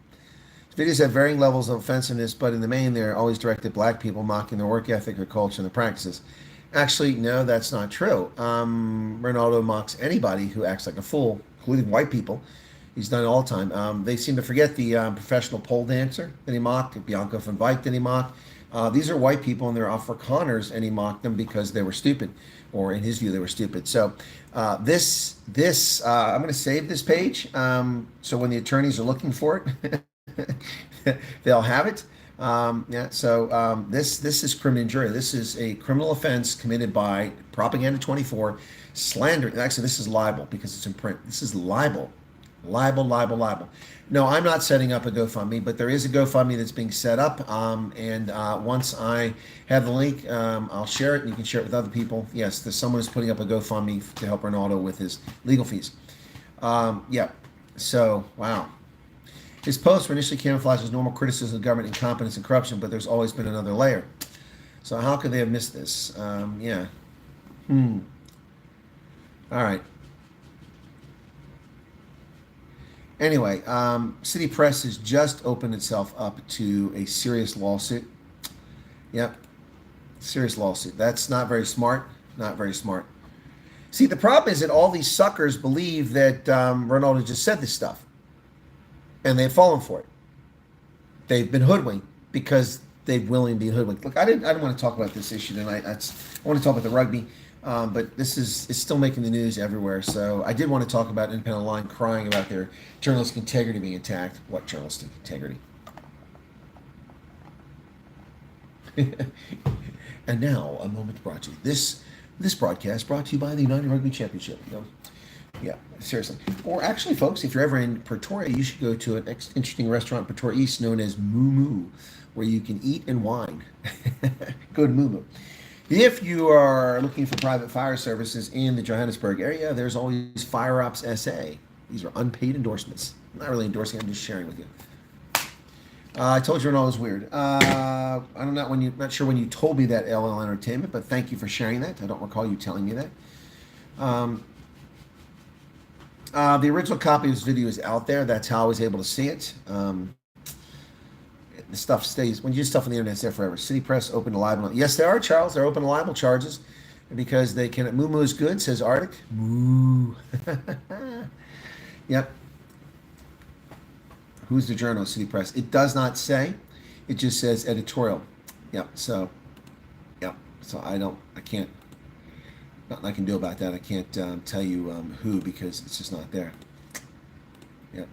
His videos have varying levels of offensiveness, but in the main, they're always directed at black people, mocking their work ethic, or culture, and their practices. Actually, no, that's not true. Ronaldo mocks anybody who acts like a fool, including white people. He's done it all the time. They seem to forget the professional pole dancer that he mocked, Bianca van Wyk that he mocked. These are white people, and they're Afrikaners, and he mocked them because they were stupid, or in his view, they were stupid. So I'm going to save this page, so when the attorneys are looking for it, they'll have it. This is criminal injury. This is a criminal offense committed by Propaganda 24, slander. Actually, this is libel because it's in print. This is libel. Libel. No, I'm not setting up a GoFundMe, but there is a GoFundMe that's being set up. Once I have the link, I'll share it, and you can share it with other people. Yes, there's someone who's putting up a GoFundMe to help Ronaldo with his legal fees. So, wow. His posts were initially camouflaged as normal criticism of government incompetence and corruption, but there's always been another layer. So how could they have missed this? All right. Anyway, City Press has just opened itself up to a serious lawsuit. Yep, serious lawsuit. That's not very smart. Not very smart. See, the problem is that all these suckers believe that Ronaldo just said this stuff, and they've fallen for it. They've been hoodwinked because they've willingly been hoodwinked. Look, I didn't want to talk about this issue tonight. I want to talk about the rugby. But it's still making the news everywhere. So I did want to talk about Independent Line crying about their journalistic integrity being attacked. What journalistic integrity? And now a moment brought to you. This broadcast brought to you by the United Rugby Championship. Yeah, seriously. Or actually, folks, if you're ever in Pretoria, you should go to an interesting restaurant in Pretoria East known as Moo Moo, where you can eat and wine. Go to Moo Moo. If you are looking for private fire services in the Johannesburg area, there's always Fire Ops SA. These are unpaid endorsements. I'm not really endorsing, I'm just sharing with you. I told you Ronaldo was weird. I'm not sure when you told me that, LL Entertainment, but thank you for sharing that. I don't recall you telling me that. The original copy of this video is out there. That's how I was able to see it. The stuff stays, when you do stuff on the internet, it's there forever. City Press open to libel. Yes, they are, Charles. They're open to libel charges because they can. Moo Moo is good, says Arctic. Moo. Yep. Who's the journalist, City Press? It does not say. It just says editorial. Yep. So, yep. So I can't, nothing I can do about that. I can't tell you who because it's just not there. Yep.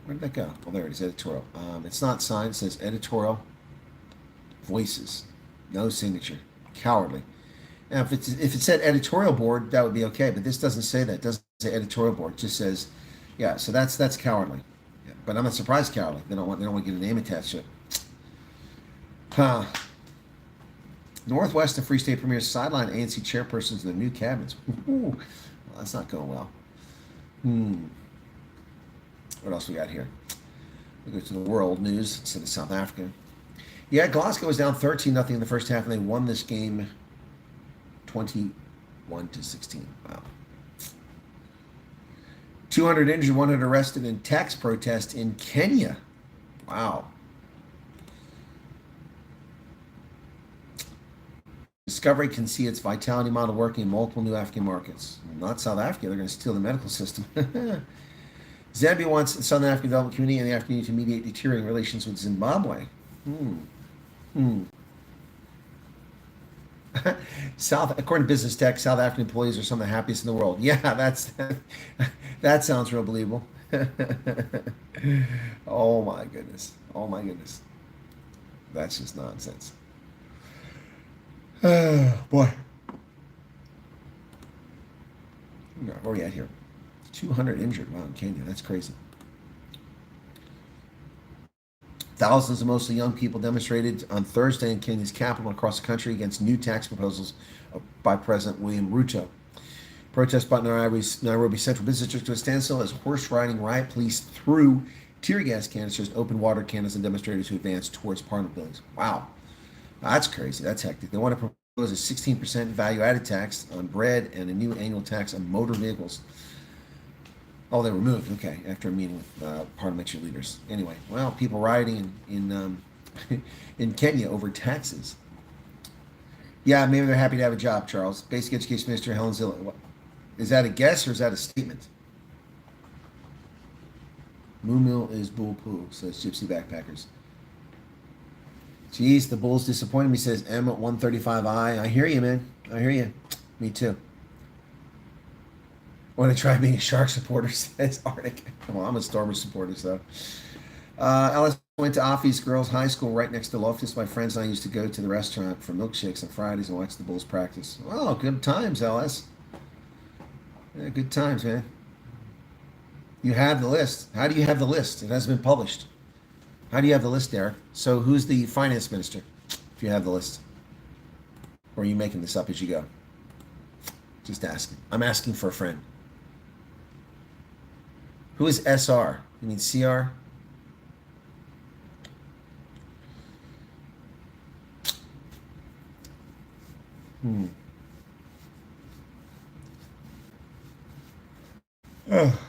Where did that go? Oh, there it is, editorial. It's not signed. It says editorial voices. No signature. Cowardly. Now, if it said editorial board, that would be okay, but this doesn't say that. It doesn't say editorial board. It just says, yeah, so that's cowardly. Yeah, but I'm not surprised cowardly. They don't want to get a name attached to it. Northwest and Free State Premier's sideline ANC chairpersons in the new cabinets. Well, that's not going well. What else we got here? We go to the world news instead of South Africa. Yeah, Glasgow was down 13-0 in the first half, and they won this game 21-16. Wow. 200 injured, 100 arrested in tax protest in Kenya. Wow. Discovery can see its vitality model working in multiple new African markets. Not South Africa. They're going to steal the medical system. Zambia wants the Southern African Development Community and the African Union to mediate deteriorating relations with Zimbabwe. According to Business Tech, South African employees are some of the happiest in the world. Yeah, that sounds real believable. Oh my goodness. Oh my goodness. That's just nonsense. Oh boy. Where are we at here? 200 injured. Wow, in Kenya. That's crazy. Thousands of mostly young people demonstrated on Thursday in Kenya's capital and across the country against new tax proposals by President William Ruto. Protests brought Nairobi Central Business District to a standstill as horse riding riot police threw tear gas canisters, open water cannons, and demonstrators who advanced towards parliament buildings. Wow, that's crazy. That's hectic. They want to propose a 16% value-added tax on bread and a new annual tax on motor vehicles. Oh, they were moved. Okay, after a meeting with parliamentary leaders. Anyway, well, people rioting in in Kenya over taxes. Yeah, maybe they're happy to have a job, Charles. Basic Education Minister Helen Zille. Is that a guess or is that a statement? Moo Mill is bull poo, says Gypsy Backpackers. Geez, the Bulls disappointed me, says M at 135I. I hear you, man. I hear you. Me too. Want to try being a Shark supporter, says Arctic. Well, I'm a Stormer supporter, so. Ellis went to Offie's Girls High School right next to Loftus. My friends and I used to go to the restaurant for milkshakes on Fridays and watch the Bulls practice. Oh, good times, Ellis. Yeah, good times, man. You have the list. How do you have the list? It hasn't been published. How do you have the list, Derek? So who's the finance minister, if you have the list? Or are you making this up as you go? Just asking. I'm asking for a friend. Who is SR? You mean CR? Oh.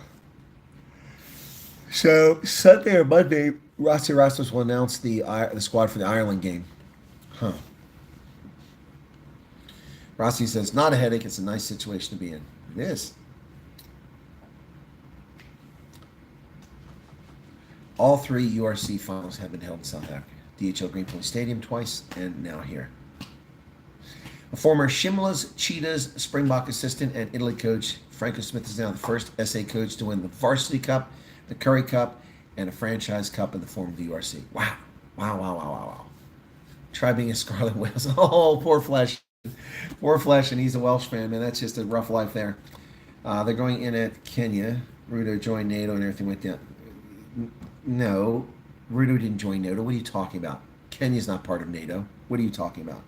So Sunday or Monday, Rossi Rastos will announce the squad for the Ireland game. Huh. Rossi says, not a headache. It's a nice situation to be in. It is. All three URC finals have been held in South Africa. DHL Greenpoint Stadium twice, and now here. A former Shimla's Cheetahs Springbok assistant and Italy coach, Franco Smith is now the first SA coach to win the Varsity Cup, the Curry Cup, and a franchise cup in the form of the URC. Wow. Wow, wow, wow, wow, wow. Try being a Scarlet Whales. Oh, poor Flesh. Poor Flesh, and he's a Welsh fan, man. That's just a rough life there. They're going in at Kenya. Ruto joined NATO and everything went down. No, Ruto didn't join NATO. What are you talking about? Kenya's not part of NATO. What are you talking about?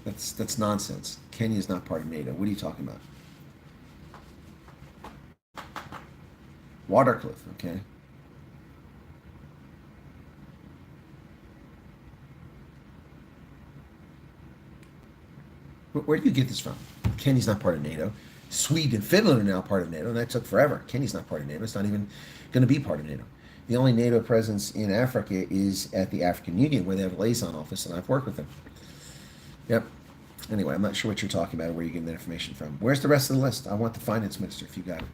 That's nonsense. Kenya's not part of NATO. What are you talking about? Watercliff, okay. Where do you get this from? Kenya's not part of NATO. Sweden and Finland are now part of NATO, and that took forever. Kenya's not part of NATO. It's not even going to be part of NATO. The only NATO presence in Africa is at the African Union, where they have a liaison office, and I've worked with them. Yep. Anyway, I'm not sure what you're talking about or where you're getting that information from. Where's the rest of the list? I want the finance minister, if you got it.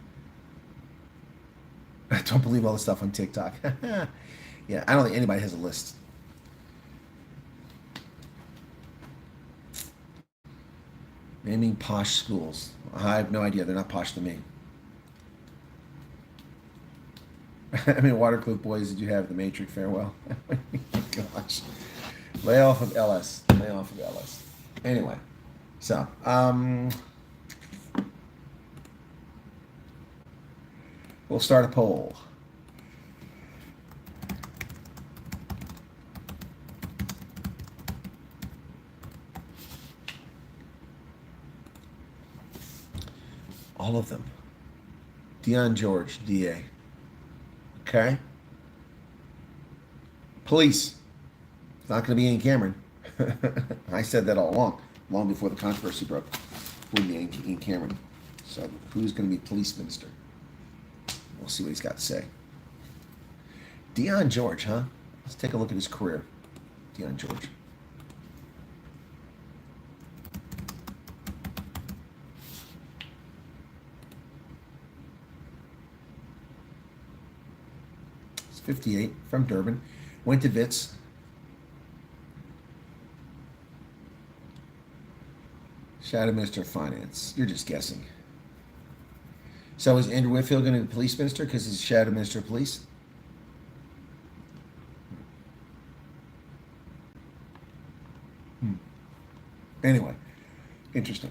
I don't believe all the stuff on TikTok. Yeah, I don't think anybody has a list. Naming posh schools. I have no idea. They're not posh to me. How many Watercliff boys did you have at the Matrix farewell? Gosh. Lay off of LS. Lay off of LS. Anyway, so, we'll start a poll. All of them. Dion George, DA. Okay. Police. It's not going to be Ian Cameron. I said that all along, long before the controversy broke. Wouldn't be Ian Cameron. So who's going to be police minister? We'll see what he's got to say. Dion George, huh? Let's take a look at his career. Dion George. He's 58, from Durban. Went to Wits. Shadow Minister of Finance. You're just guessing. So is Andrew Whitfield going to be police minister because he's Shadow Minister of Police? Anyway, interesting.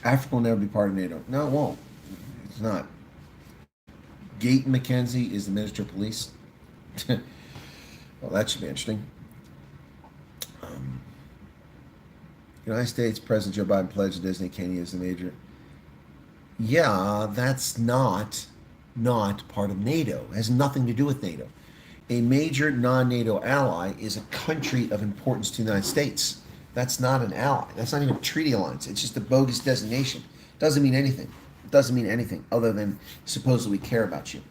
Africa will never be part of NATO. No, it won't. It's not. Gayton McKenzie is the Minister of Police. Well, that should be interesting. United States President Joe Biden pledged to designate Kenya as the major. Yeah, that's not part of NATO. It has nothing to do with NATO. A major non-NATO ally is a country of importance to the United States. That's not an ally. That's not even a treaty alliance. It's just a bogus designation. Doesn't mean anything. It doesn't mean anything other than supposedly we care about you.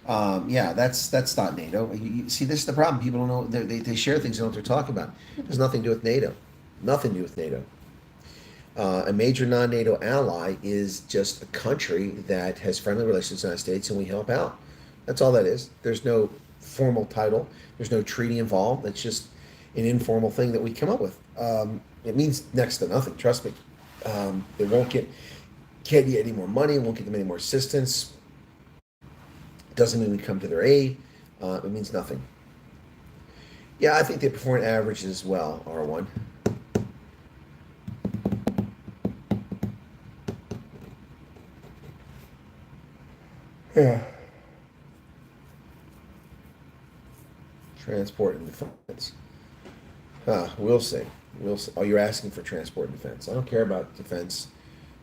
Yeah, that's not NATO. You see, this is the problem. People don't know. They share things they don't know what they're talking about. It has nothing to do with NATO. Nothing to do with NATO. A major non-NATO ally is just a country that has friendly relations with the United States and we help out. That's all that is. There's no formal title. There's no treaty involved. It's just an informal thing that we come up with. It means next to nothing, trust me. It won't get Kenya any more money. It won't get them any more assistance. It doesn't mean we come to their aid. It means nothing. Yeah, I think they perform average as well, R1. Yeah. Transport and defense. We'll see. We'll see. Oh, you're asking for transport and defense. I don't care about defense.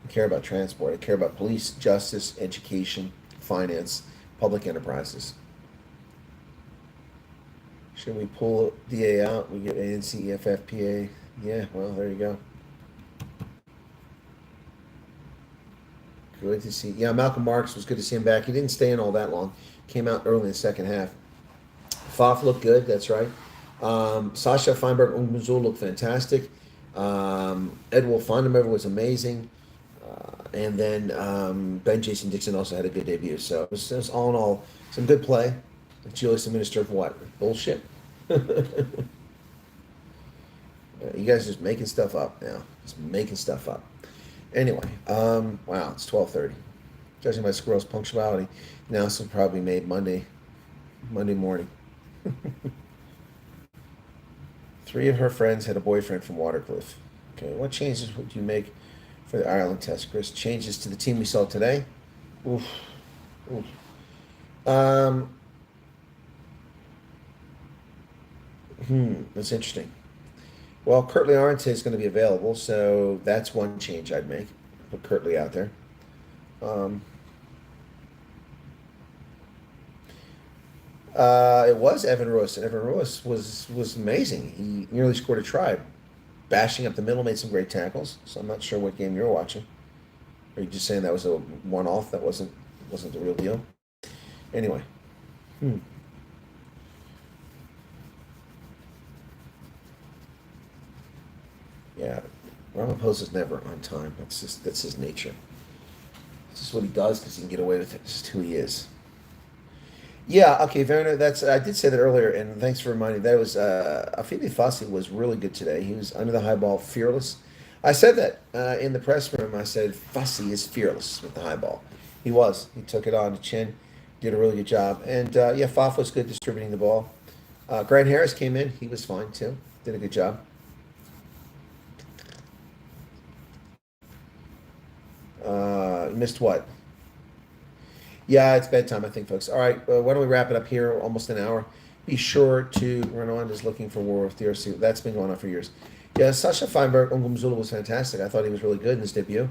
I care about transport. I care about police, justice, education, finance, public enterprises. Should we pull DA out? We get ANC, FFPA. Yeah, well, there you go. Good to see. Yeah, Malcolm Marks was good to see him back. He didn't stay in all that long. Came out early in the second half. Faf looked good. That's right. Sasha Feinberg Unguzul looked fantastic. Ed Wolf Fondemever was amazing. And then Ben Jason Dixon also had a good debut. So it was all in all some good play. Julius, the minister of what? Bullshit. You guys are just making stuff up now. Just making stuff up. Anyway, wow, it's 12:30. Judging by Squirrel's punctuality, now this will probably be made Monday morning. 3 of her friends had a boyfriend from Watercliff. Okay, what changes would you make for the Ireland test, Chris? Changes to the team we saw today? Oof. Oof. That's interesting. Well, Curtly Arndt is going to be available, so that's one change I'd make. Put Curtly out there. It was Evan Roos, and Evan Roos was amazing. He nearly scored a try, bashing up the middle, made some great tackles. So I'm not sure what game you're watching. Are you just saying that was a one-off? That wasn't the real deal. Anyway. Yeah, Ramaphosa's never on time. That's his nature. This is what he does because he can get away with it. This is who he is. Yeah, okay, Werner, I did say that earlier, and thanks for reminding me. That was Afibi Fassi was really good today. He was under the high ball, fearless. I said that in the press room. I said Fassi is fearless with the high ball. He was. He took it on the chin, did a really good job. And yeah, Faf was good distributing the ball. Grant Harris came in. He was fine too. Did a good job. Missed what? Yeah, it's bedtime, I think, folks. All right, why don't we wrap it up here? Almost an hour. Be sure to Renan is looking for war with DRC. That's been going on for years. Yeah, Sasha Feinberg Ongumzulu was fantastic. I thought he was really good in his debut.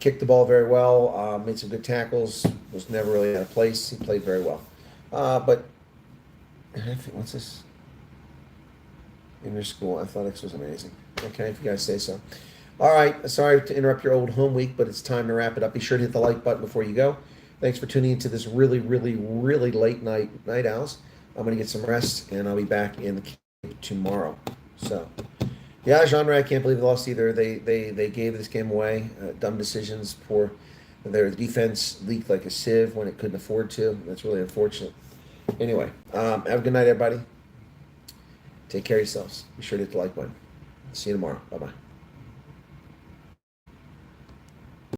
Kicked the ball very well. Made some good tackles. Was never really out of place. He played very well. But what's this? Inner school athletics was amazing. Okay, if you guys say so. All right, sorry to interrupt your old home week, but it's time to wrap it up. Be sure to hit the like button before you go. Thanks for tuning into this really, really, really late night owls. I'm going to get some rest, and I'll be back in the game tomorrow. So, yeah, genre, I can't believe they lost either. They gave this game away. Dumb decisions. Poor. Their defense leaked like a sieve when it couldn't afford to. That's really unfortunate. Anyway, have a good night, everybody. Take care of yourselves. Be sure to hit the like button. See you tomorrow. Bye-bye.